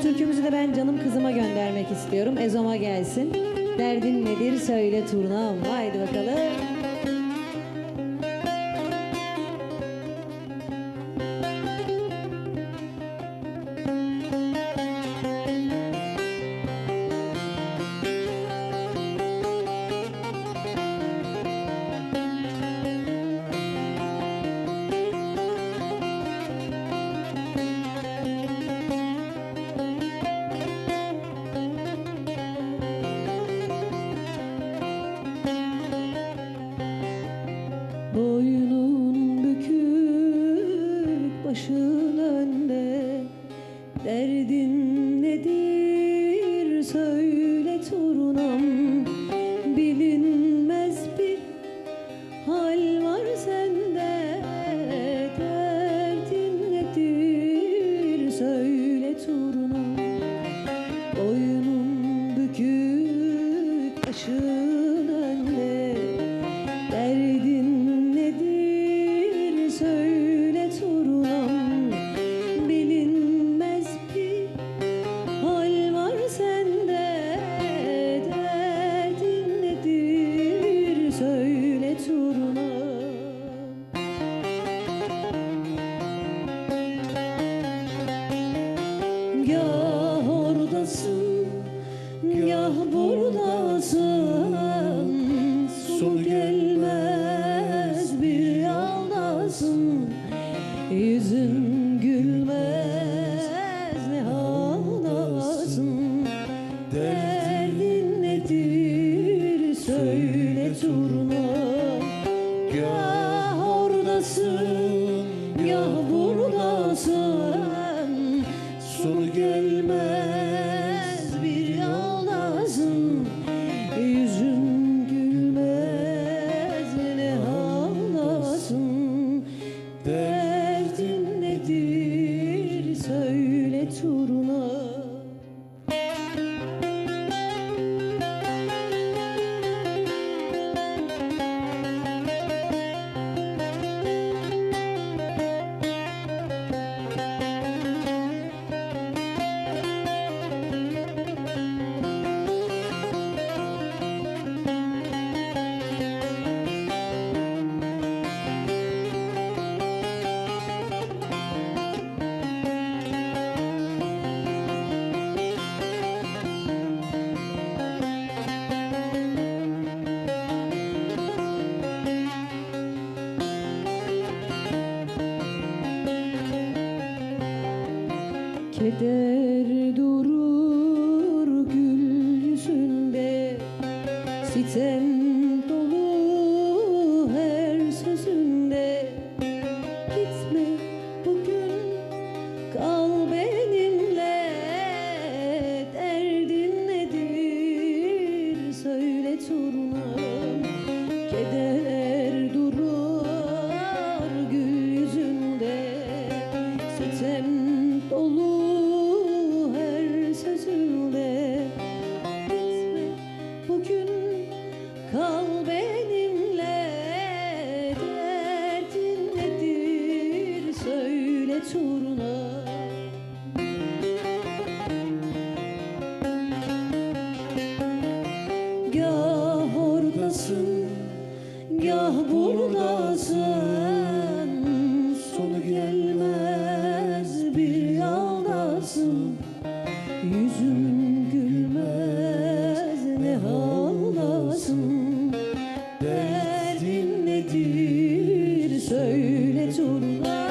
türkümüzü de ben canım kızıma göndermek istiyorum. Ezom'a gelsin. Derdin nedir söyle turnam. Haydi bakalım. Boynun bükük, başın önde, derdin nedir söyle turnam. Bilinmez bir hal var sende, derdin nedir söyle turnam. Boynun bükük, başın önde, derdin söyle turnam. Bilinmez bir hal var sende, derdin nedir söyle turnam. Gah oradasın, gah buradasın, sonu gelmez bir yaldasın. Yüzün gülmez ne halasın, derdin nedir söyle turnam. Gah oradasın, gah buradasın, sonu gelmez bir yaldasın. Yüzün gülmez ne halasın, derdin nedir söyle turnam. Keder durur gül yüzünde, sitem dolu her sözünde. Gitme bugün, kal benimle, derdin nedir söyle turnam. Keder durur gül yüzünde, sitem dolu her sözünde. Gitme bugün, kal benimle, derdin nedir söyle turnam. Gah oradasın, gah buradasın, sonu gelmez bir yaldasın. Yüzün gülmez ne halasın, derdin nedir söyle turnam.